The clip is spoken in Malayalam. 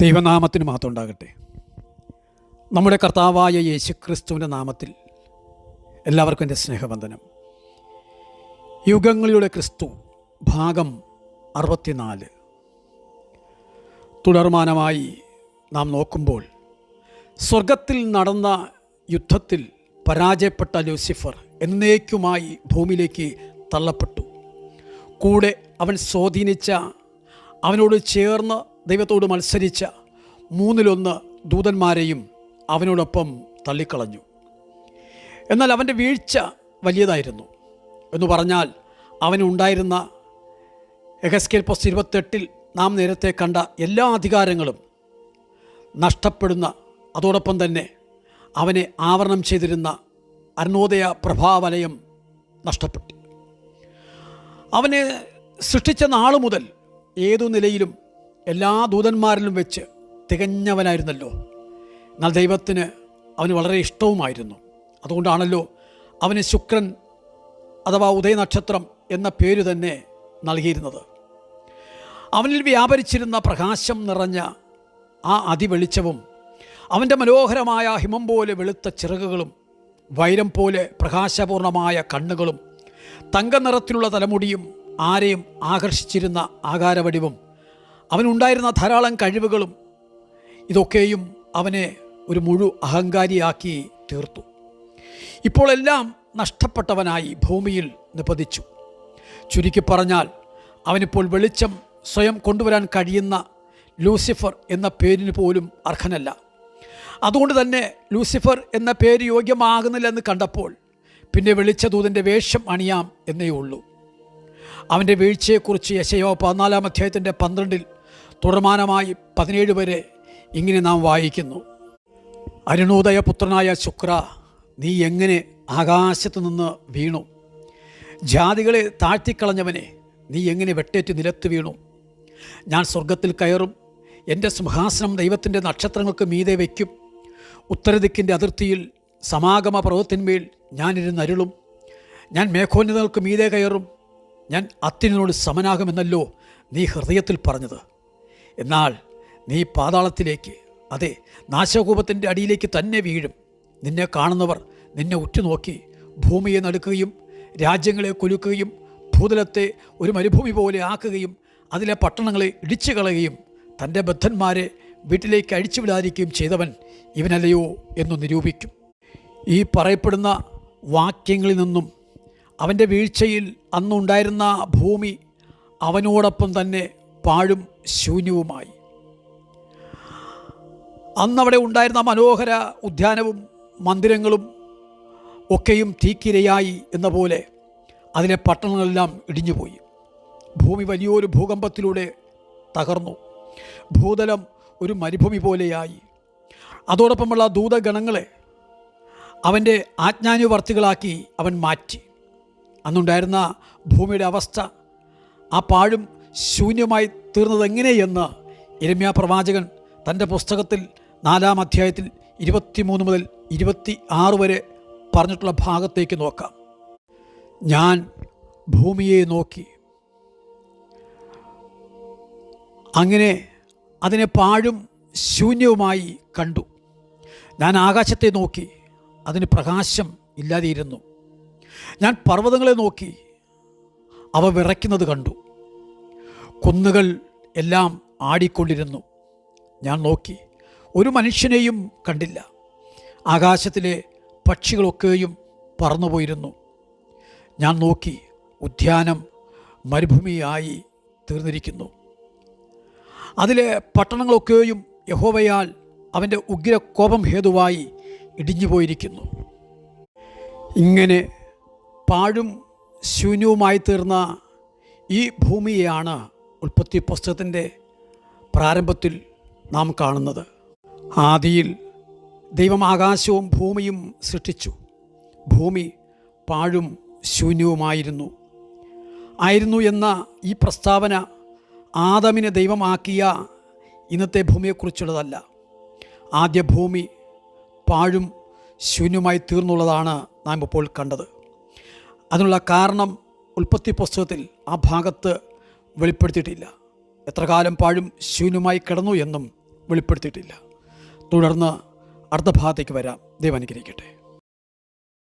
ദൈവനാമത്തിന് മഹത്വം ഉണ്ടാകട്ടെ. നമ്മുടെ കർത്താവായ യേശുക്രിസ്തുവിൻ്റെ നാമത്തിൽ എല്ലാവർക്കും എൻ്റെ സ്നേഹവന്ദനം. യുഗങ്ങളിലൂടെ ക്രിസ്തു ഭാഗം 64 തുടർമാനമായി നാം നോക്കുമ്പോൾ, സ്വർഗത്തിൽ നടന്ന യുദ്ധത്തിൽ പരാജയപ്പെട്ട ലൂസിഫർ എന്നേക്കുമായി ഭൂമിയിലേക്ക് തള്ളപ്പെട്ടു. കൂടെ അവൻ സ്വാധീനിച്ച, അവനോട് ചേർന്ന് ദൈവത്തോട് മത്സരിച്ച 1/3 ദൂതന്മാരെയും അവനോടൊപ്പം തള്ളിക്കളഞ്ഞു. എന്നാൽ അവൻ്റെ വീഴ്ച വലിയതായിരുന്നു എന്ന് പറഞ്ഞാൽ, അവനുണ്ടായിരുന്ന എഹെസ്കേൽ 28 നാം നേരത്തെ കണ്ട എല്ലാ അധികാരങ്ങളും നഷ്ടപ്പെടുന്ന, അതോടൊപ്പം തന്നെ അവനെ ആവരണം ചെയ്തിരുന്ന അരുണോദയ പ്രഭാവലയം നഷ്ടപ്പെട്ടു. അവനെ സൃഷ്ടിച്ച നാൾ മുതൽ ഏതു നിലയിലും എല്ലാ ദൂതന്മാരിലും വെച്ച് തികഞ്ഞവനായിരുന്നല്ലോ. എന്നാൽ ദൈവത്തിന് അവന് വളരെ ഇഷ്ടവുമായിരുന്നു. അതുകൊണ്ടാണല്ലോ അവന് ശുക്രൻ അഥവാ ഉദയനക്ഷത്രം എന്ന പേര് തന്നെ നൽകിയിരുന്നത്. അവനിൽ വ്യാപരിച്ചിരുന്ന പ്രകാശം നിറഞ്ഞ ആ അതിവെളിച്ചവും, അവൻ്റെ മനോഹരമായ ഹിമം പോലെ വെളുത്ത ചിറകുകളും, വൈരം പോലെ പ്രകാശപൂർണമായ കണ്ണുകളും, തങ്കനിറത്തിലുള്ള തലമുടിയും, ആരെയും ആകർഷിച്ചിരുന്ന ആകാരവടിവും, അവനുണ്ടായിരുന്ന ധാരാളം കഴിവുകളും, ഇതൊക്കെയും അവനെ ഒരു അഹങ്കാരിയാക്കി തീർത്തു. ഇപ്പോൾ എല്ലാം നഷ്ടപ്പെട്ടവനായി ഭൂമിയിൽ നിപതിച്ചു. ചുരുക്കി പറഞ്ഞാൽ, അവനിപ്പോൾ വെളിച്ചം സ്വയം കൊണ്ടുവരാൻ കഴിയുന്ന ലൂസിഫർ എന്ന പേരിന് പോലും അർഹനല്ല. അതുകൊണ്ട് തന്നെ ലൂസിഫർ എന്ന പേര് യോഗ്യമാകുന്നില്ലെന്ന് കണ്ടപ്പോൾ പിന്നെ വെളിച്ചദൂതൻ്റെ വേഷം അണിയാം എന്നേ ഉള്ളൂ. അവൻ്റെ വീഴ്ചയെക്കുറിച്ച് യെശയ്യാ 14 അധ്യായത്തിൻ്റെ 12 തുടർമാനമായി 17 വരെ ഇങ്ങനെ നാം വായിക്കുന്നു: അരുണോദയ പുത്രനായ ശുക്ര, നീ എങ്ങനെ ആകാശത്തു നിന്ന് വീണു? ജാതികളെ താഴ്ത്തിക്കളഞ്ഞവനെ, നീ എങ്ങനെ വെട്ടേറ്റ് നിലത്ത് വീണു? ഞാൻ സ്വർഗത്തിൽ കയറും, എൻ്റെ സിംഹാസനം ദൈവത്തിൻ്റെ നക്ഷത്രങ്ങൾക്ക് മീതെ വയ്ക്കും. ഉത്തരദിക്കിൻ്റെ അതിർത്തിയിൽ സമാഗമ പർവ്വതത്തിന്മേൽ ഞാനിരുന്നരുളും. ഞാൻ മേഘോന്നതങ്ങൾക്ക് മീതെ കയറും, ഞാൻ അത്യുന്നതനോട് സമനാകുമെന്നല്ലോ നീ ഹൃദയത്തിൽ പറഞ്ഞത്. എന്നാൽ നീ പാതാളത്തിലേക്ക്, അതെ, നാശകൂപത്തിൻ്റെ അടിയിലേക്ക് തന്നെ വീഴും. നിന്നെ കാണുന്നവർ നിന്നെ ഉറ്റുനോക്കി ഭൂമിയെ നടുക്കുകയും രാജ്യങ്ങളെ കുലുക്കുകയും ഭൂതലത്തെ ഒരു മരുഭൂമി പോലെ ആക്കുകയും അതിലെ പട്ടണങ്ങളെ ഇടിച്ചു കളയുകയും തൻ്റെ ബദ്ധന്മാരെ വീട്ടിലേക്ക് അഴിച്ചുവിടാതിരിക്കുകയും ചെയ്തവൻ ഇവനല്ലയോ എന്ന് നിരൂപിക്കും. ഈ പറയപ്പെടുന്ന വാക്യങ്ങളിൽ നിന്നും അവൻ്റെ വീഴ്ചയിൽ അന്നുണ്ടായിരുന്ന ഭൂമി അവനോടൊപ്പം തന്നെ പാഴും ശൂന്യവുമായി. അന്നവിടെ ഉണ്ടായിരുന്ന മനോഹര ഉദ്യാനവും മന്ദിരങ്ങളും ഒക്കെയും തീക്കിരയായി എന്ന പോലെ അതിലെ പട്ടണങ്ങളെല്ലാം ഇടിഞ്ഞുപോയി. ഭൂമി വലിയൊരു ഭൂകമ്പത്തിലൂടെ തകർന്നു. ഭൂതലം ഒരു മരുഭൂമി പോലെയായി. അതോടൊപ്പമുള്ള ദൂതഗണങ്ങളെ അവൻ്റെ ആജ്ഞാനുവർത്തികളാക്കി അവൻ മാറ്റി. അന്നുണ്ടായിരുന്ന ഭൂമിയുടെ അവസ്ഥ ആ പാഴും ശൂന്യമായി തീർന്നതെങ്ങനെയെന്ന് യിരെമ്യാ പ്രവാചകൻ തൻ്റെ പുസ്തകത്തിൽ 4 അധ്യായത്തിൽ 23 മുതൽ 26 വരെ പറഞ്ഞിട്ടുള്ള ഭാഗത്തേക്ക് നോക്കാം. ഞാൻ ഭൂമിയെ നോക്കി, അങ്ങനെ അതിനെ പാഴും ശൂന്യവുമായി കണ്ടു. ഞാൻ ആകാശത്തെ നോക്കി, അതിന് പ്രകാശം ഇല്ലാതെയിരുന്നു. ഞാൻ പർവ്വതങ്ങളെ നോക്കി, അവ വിറയ്ക്കുന്നത് കണ്ടു. കുന്നുകൾ എല്ലാം ആടിക്കൊണ്ടിരുന്നു. ഞാൻ നോക്കി, ഒരു മനുഷ്യനെയും കണ്ടില്ല. ആകാശത്തിലെ പക്ഷികളൊക്കെയും പറന്നുപോയിരുന്നു. ഞാൻ നോക്കി, ഉദ്യാനം മരുഭൂമിയായി തീർന്നിരിക്കുന്നു. അതിലെ പട്ടണങ്ങളൊക്കെയും യഹോവയാൽ അവൻ്റെ ഉഗ്രകോപം ഹേതുവായി ഇടിഞ്ഞു പോയിരിക്കുന്നു. ഇങ്ങനെ പാഴും ശൂന്യവുമായി തീർന്ന ഈ ഭൂമിയെയാണ് ഉൽപ്പത്തി പുസ്തകത്തിൻ്റെ പ്രാരംഭത്തിൽ നാം കാണുന്നത്. ആദിയിൽ ദൈവം ആകാശവും ഭൂമിയും സൃഷ്ടിച്ചു. ഭൂമി പാഴും ശൂന്യവുമായിരുന്നു എന്ന ഈ പ്രസ്താവന ആദമിനെ ദൈവമാക്കിയ ഇന്നത്തെ ഭൂമിയെക്കുറിച്ചുള്ളതല്ല. ആദ്യ ഭൂമി പാഴും ശൂന്യമായി തീർന്നുള്ളതാണ് നാം ഇപ്പോൾ കണ്ടത്. അതിനുള്ള കാരണം ഉൽപ്പത്തി പുസ്തകത്തിൽ ആ ഭാഗത്ത് വെളിപ്പെടുത്തിയിട്ടില്ല. എത്ര കാലം പാഴും ശൂന്യമായി കിടന്നു എന്നും വെളിപ്പെടുത്തിയിട്ടില്ല. തുടർന്ന് അടുത്ത ഭാഗത്തേക്ക് വരാം. ദൈവം അനുഗ്രഹിക്കട്ടെ.